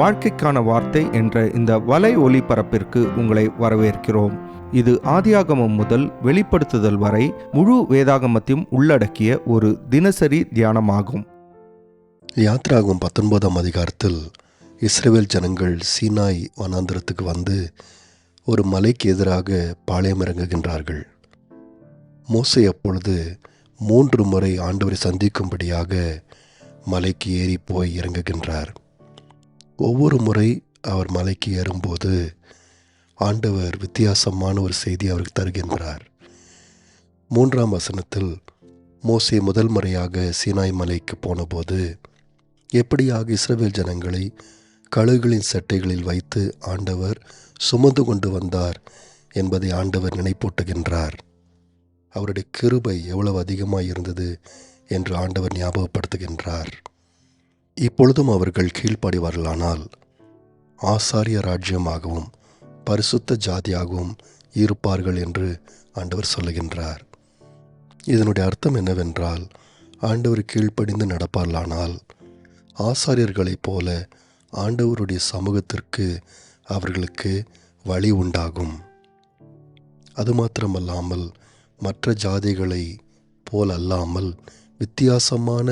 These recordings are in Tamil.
வாழ்க்கைக்கான வார்த்தை என்ற இந்த வலை ஒளிபரப்பிற்கு உங்களை வரவேற்கிறோம். இது ஆதியாகமம் முதல் வெளிப்படுத்துதல் வரை முழு வேதாகமத்தையும் உள்ளடக்கிய ஒரு தினசரி தியானமாகும். யாத்ராகமம் 19ஆம் அதிகாரத்தில் இஸ்ரவேல் ஜனங்கள் சீனாய் வனாந்திரத்துக்கு வந்து ஒரு மலைக்கு எதிராக பாளையம் இறங்குகின்றார்கள். மோசே அப்பொழுது 3 முறை ஆண்டவரை சந்திக்கும்படியாக மலைக்கு ஏறி போய் இறங்குகின்றார். ஒவ்வொரு முறை அவர் மலைக்கு ஏறும்போது ஆண்டவர் வித்தியாசமான ஒரு செய்தி அவருக்கு தருகின்றார். 3ஆம் வசனத்தில் மோசே முதல் முறையாக சீனாய் மலைக்கு போனபோது எப்படியாக இஸ்ரவேல் ஜனங்களை கழுகுகளின் சட்டைகளில் வைத்து ஆண்டவர் சுமந்து கொண்டு வந்தார் என்பதை ஆண்டவர் நினைப்பூட்டுகின்றார். அவருடைய கிருபை எவ்வளவு அதிகமாக இருந்தது என்று ஆண்டவர் ஞாபகப்படுத்துகின்றார். இப்பொழுதும் அவர்கள் கீழ்ப்படிவார்களானால் ஆசாரிய ராஜ்யமாகவும் பரிசுத்த ஜாதியாகவும் இருப்பார்கள் என்று ஆண்டவர் சொல்லுகின்றார். இதனுடைய அர்த்தம் என்னவென்றால், ஆண்டவர் கீழ்ப்படிந்து நடப்பார்களானால் ஆசாரியர்களைப் போல ஆண்டவருடைய சமூகத்திற்கு அவர்களுக்கு வழி உண்டாகும். அது மாத்திரமல்லாமல் மற்ற ஜாதிகளை போல் அல்லாமல் வித்தியாசமான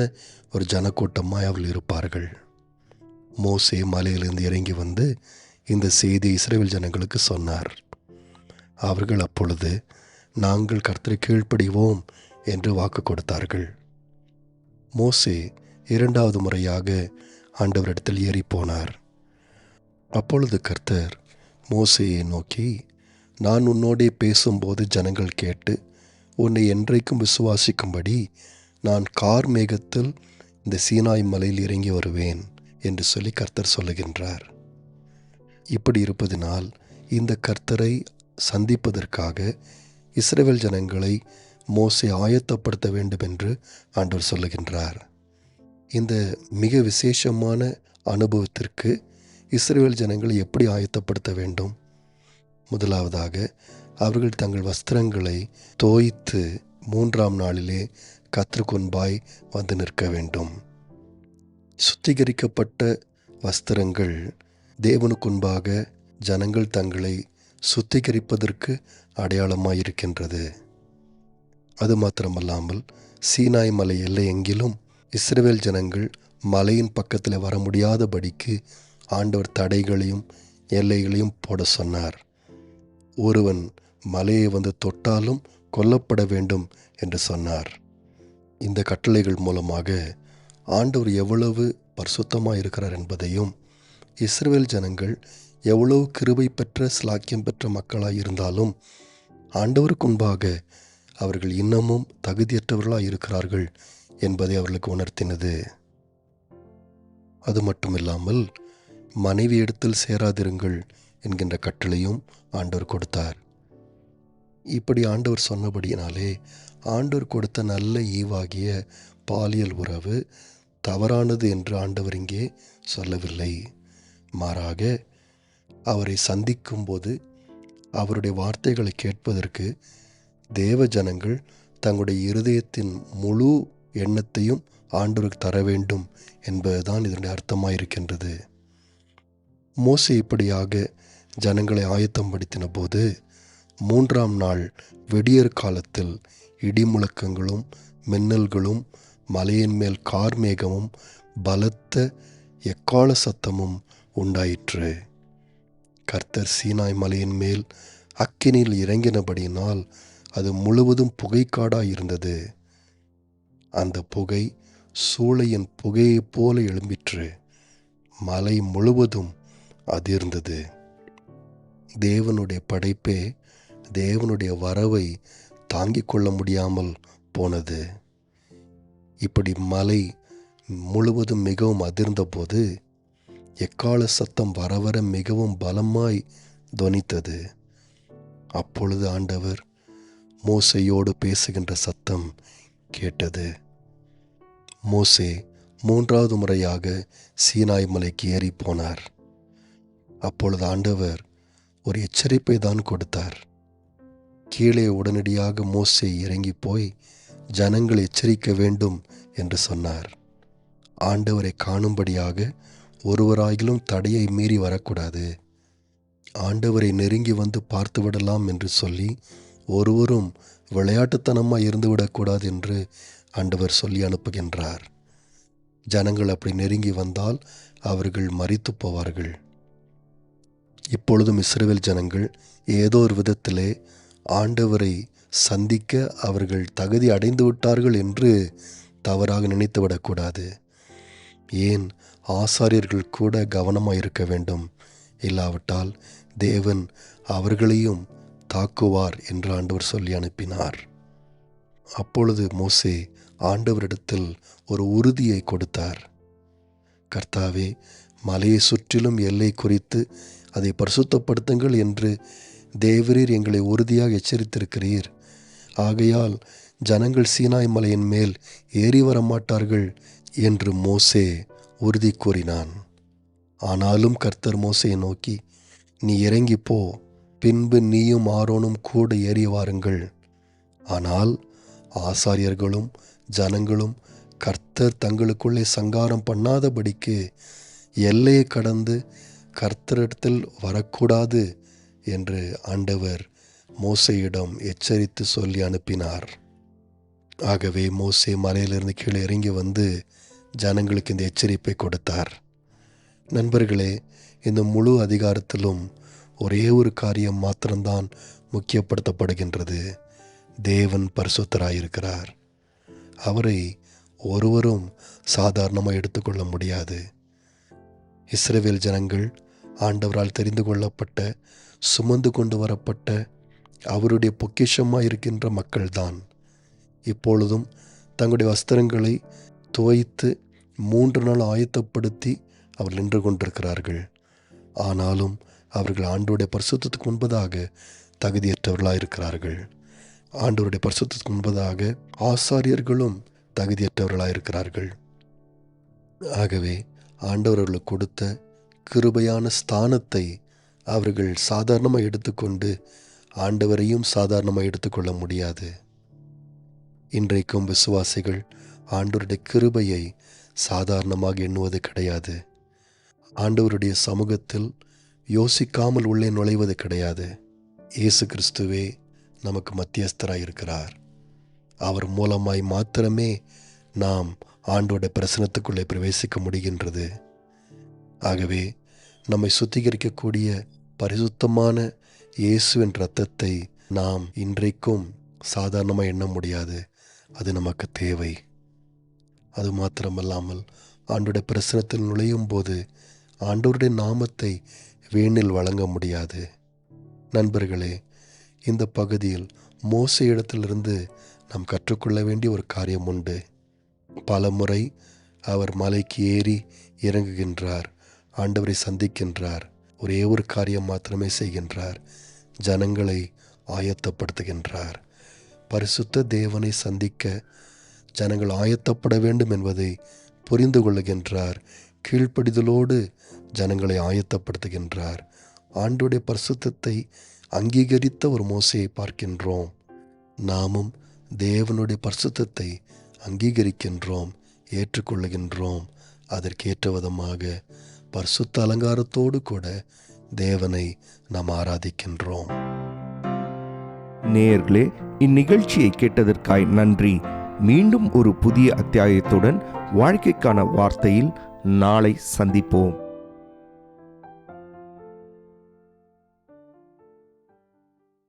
ஒரு ஜனக்கூட்டமாய் அவர்கள் இருப்பார்கள். மோசே மலையிலிருந்து இறங்கி வந்து இந்த செய்தி இஸ்ரவேல் ஜனங்களுக்கு சொன்னார். அவர்கள் அப்பொழுது நாங்கள் கர்த்தரை கீழ்ப்படிவோம் என்று வாக்கு கொடுத்தார்கள். மோசே 2வது முறையாக ஆண்டவரிடத்தில் ஏறி போனார். அப்பொழுது கர்த்தர் மோசேயை நோக்கி, நான் உன்னோடே பேசும்போது ஜனங்கள் கேட்டு உன்னை என்றைக்கும் விசுவாசிக்கும்படி நான் கார்மேகத்தில் இந்த சீனாய் மலையில் இறங்கி வருவேன் என்று சொல்லி கர்த்தர் சொல்லுகின்றார். இப்படி இருப்பதினால் இந்த கர்த்தரை சந்திப்பதற்காக இஸ்ரவேல் ஜனங்களை மோசே ஆயத்தப்படுத்த வேண்டும் என்று ஆண்டவர் சொல்லுகின்றார். இந்த மிக விசேஷமான அனுபவத்திற்கு இஸ்ரவேல் ஜனங்களை எப்படி ஆயத்தப்படுத்த வேண்டும்? முதலாவதாக அவர்கள் தங்கள் வஸ்திரங்களை தோய்த்து 3ஆம் நாளிலே கர்த்தருக்குன்பாய் வந்து நிற்க வேண்டும். சுத்திகரிக்கப்பட்ட வஸ்திரங்கள் தேவனுக்குன்பாக ஜனங்கள் தங்களை சுத்திகரிப்பதற்கு அடையாளமாயிருக்கின்றது. அது மாத்திரமல்லாமல் சீனாய் மலை எல்லை எங்கிலும் இஸ்ரவேல் ஜனங்கள் மலையின் பக்கத்தில் வர முடியாதபடிக்கு ஆண்டவர் தடைகளையும் எல்லைகளையும் போட சொன்னார். ஒருவன் மலையை வந்து தொட்டாலும் கொல்லப்பட வேண்டும் என்று சொன்னார். இந்த கட்டளைகள் மூலமாக ஆண்டவர் எவ்வளவு பரிசுத்தமாக இருக்கிறார் என்பதையும், இஸ்ரவேல் ஜனங்கள் எவ்வளவு கிருபை பெற்ற ஸ்லாக்கியம் பெற்ற மக்களாக இருந்தாலும் ஆண்டவருக்கு முன்பாக அவர்கள் இன்னமும் தகுதியற்றவர்களாக இருக்கிறார்கள் என்பதை அவர்களுக்கு உணர்த்தினது. அது மட்டுமில்லாமல் மனைவி இடத்தில் சேராதிருங்கள் என்கின்ற கட்டளையும் ஆண்டவர் கொடுத்தார். இப்படி ஆண்டவர் சொன்னபடியினாலே ஆண்டவர் கொடுத்த நல்ல ஈவாகிய பாலியல் உறவு தவறானது என்று ஆண்டவர் இங்கே சொல்லவில்லை. மாறாக அவரை சந்திக்கும்போது அவருடைய வார்த்தைகளை கேட்பதற்கு தேவ ஜனங்கள் தங்களுடைய இருதயத்தின் முழு எண்ணத்தையும் ஆண்டவருக்கு தர வேண்டும் என்பதுதான் இதனுடைய அர்த்தமாயிருக்கின்றது. மோசே இப்படியாக ஜனங்களை ஆயத்தப்படுத்தின போது 3ஆம் நாள் வெடியற் காலத்தில் இடிமுழக்கங்களும் மின்னல்களும் மலையின் மேல் கார்மேகமும் பலத்த எக்காள சத்தமும் உண்டாயிற்று. கர்த்தர் சீனாய் மலையின் மேல் அக்கினியில் இறங்கினபடியினால் அது முழுவதும் புகைக்காடாயிருந்தது. அந்த புகை சூளையின் புகையைப் போல எழும்பிற்று. மலை முழுவதும் அதிர்ந்தது. தேவனுடைய படைப்பே தேவனுடைய வரவை தாங்கிக் கொள்ள முடியாமல் போனது. இப்படி மலை முழுவதும் மிகவும் அதிர்ந்தபோது எக்காள சத்தம் வர வர மிகவும் பலமாய் தொனித்தது. அப்பொழுது ஆண்டவர் மோசேயோடு பேசுகின்ற சத்தம் கேட்டது. மோசே 3வது முறையாக சீனாய் மலைக்கு ஏறி போனார். அப்பொழுது ஆண்டவர் ஒரு எச்சரிப்பை தான் கொடுத்தார். கீழே உடனடியாக மோசே இறங்கி போய் ஜனங்கள் எச்சரிக்க வேண்டும் என்று சொன்னார். ஆண்டவரை காணும்படியாக ஒருவராகிலும் தடையை மீறி வரக்கூடாது. ஆண்டவரை நெருங்கி வந்து பார்த்து விடலாம் என்று சொல்லி ஒருவரும் விளையாட்டுத்தனமாக இருந்துவிடக்கூடாது என்று ஆண்டவர் சொல்லி அனுப்புகின்றார். ஜனங்கள் அப்படி நெருங்கி வந்தால் அவர்கள் மரித்து போவார்கள். இப்பொழுதும் இஸ்ரவேல் ஜனங்கள் ஏதோ ஒரு விதத்திலே ஆண்டவரை சந்திக்க அவர்கள் தகுதி அடைந்து விட்டார்கள் என்று தவறாக நினைத்துவிடக்கூடாது. ஏன், ஆசாரியர்கள் கூட கவனமாக இருக்க வேண்டும். இல்லாவிட்டால் தேவன் அவர்களையும் தாக்குவார் என்று ஆண்டவர் சொல்லி அனுப்பினார். அப்பொழுது மோசே ஆண்டவரிடத்தில் ஒரு உறுதியை கொடுத்தார். கர்த்தாவே, மலையை சுற்றிலும் எல்லை குறித்து அதை பரிசுத்தப்படுத்துங்கள் என்று தேவரீர் எங்களை உறுதியாக எச்சரித்திருக்கிறீர். ஆகையால் ஜனங்கள் சீனாய் மலையின் மேல் ஏறி வர மாட்டார்கள் என்று மோசே உறுதி கூறினான். ஆனாலும் கர்த்தர் மோசையை நோக்கி, நீ இறங்கி போ, பின்பு நீயும் ஆரோனும் கூட ஏறி வாருங்கள். ஆனால் ஆசாரியர்களும் ஜனங்களும் கர்த்தர் தங்களுக்குள்ளே சங்காரம் பண்ணாதபடிக்கு எல்லையை கடந்து கர்த்தரிடத்தில் வரக்கூடாது என்று ஆண்டவர் மோசேயிடம் எச்சரித்து சொல்லி அனுப்பினார். ஆகவே மோசே மலையிலிருந்து கீழே இறங்கி வந்து ஜனங்களுக்கு இந்த எச்சரிப்பை கொடுத்தார். நண்பர்களே, இந்த முழு அதிகாரத்திலும் ஒரே ஒரு காரியம் மாத்திரம்தான் முக்கியப்படுத்தப்படுகின்றது. தேவன் பரிசுத்தராயிருக்கிறார். அவரை ஒருவரும் சாதாரணமாக எடுத்துக்கொள்ள முடியாது. இஸ்ரவேல் ஜனங்கள் ஆண்டவரால் தெரிந்து கொள்ளப்பட்ட, சுமந்து கொண்டு வரப்பட்ட அவருடைய பொக்கிஷமாக இருக்கின்ற மக்கள்தான். இப்பொழுதும் தங்களுடைய வஸ்திரங்களை துவைத்து 3 நாள் ஆயத்தப்படுத்தி அவர்கள் நின்று கொண்டிருக்கிறார்கள். ஆனாலும் அவர்கள் ஆண்டவருடைய பரிசுத்தத்துக்கு முன்பதாக தகுதியற்றவர்களாக இருக்கிறார்கள். ஆண்டவருடைய பரிசுத்தத்துக்கு முன்பதாக ஆசாரியர்களும் தகுதியற்றவர்களாக இருக்கிறார்கள். ஆகவே ஆண்டவர்களுக்கு கொடுத்த கிருபையான ஸ்தானத்தை அவர்கள் சாதாரணமாக எடுத்துக்கொண்டு ஆண்டவரையும் சாதாரணமாக எடுத்துக்கொள்ள முடியாது. இன்றைக்கும் விசுவாசிகள் ஆண்டவருடைய கிருபையை சாதாரணமாக எண்ணுவது கிடையாது. ஆண்டவருடைய சமூகத்தில் யோசிக்காமல் உள்ளே நுழைவது கிடையாது. இயேசு கிறிஸ்துவே நமக்கு மத்தியஸ்தராக இருக்கிறார். அவர் மூலமாய் மாத்திரமே நாம் ஆண்டவருடைய பிரசனத்துக்குள்ளே பிரவேசிக்க முடிகின்றது. ஆகவே நம்மை சுத்திகரிக்கக்கூடிய பரிசுத்தமான இயேசுவின் இரத்தத்தை நாம் இன்றைக்கும் சாதாரணமாக எண்ண முடியாது. அது நமக்கு தேவை. அது மாத்திரமல்லாமல் ஆண்டவருடைய பிரசனத்தில் நுழையும் போது ஆண்டவருடைய நாமத்தை வீணில் வழங்க முடியாது. நண்பர்களே, இந்த பகுதியில் மோசே இடத்திலிருந்து நாம் கற்றுக்கொள்ள வேண்டிய ஒரு காரியம் உண்டு. பல முறை அவர் மலைக்கு ஏறி இறங்குகின்றார், ஆண்டவரை சந்திக்கின்றார். ஒரே ஒரு காரியம் மாத்திரமே செய்கின்றார், ஜனங்களை ஆயத்தப்படுத்துகின்றார். பரிசுத்த தேவனை சந்திக்க ஜனங்கள் ஆயத்தப்பட வேண்டும் என்பதை புரிந்து கொள்ளுகின்றார். கீழ்ப்படிதலோடு ஜனங்களை ஆயத்தப்படுத்துகின்றார். ஆண்டவருடைய பரிசுத்தத்தை அங்கீகரித்த ஒரு மோசையை பார்க்கின்றோம். நாமும் தேவனுடைய பரிசுத்தத்தை அங்கீகரிக்கின்றோம், ஏற்றுக்கொள்ளுகின்றோம். அதற்கேற்ற விதமாக பரிசுத்த அலங்காரத்தோடு கூட தேவனை நாம் ஆராதிக்கின்றோம். நேயர்களே, இந்நிகழ்ச்சியை கேட்டதற்காய் நன்றி. மீண்டும் ஒரு புதிய அத்தியாயத்துடன் வாழ்க்கைக்கான வார்த்தையில் நாளை சந்திப்போம்.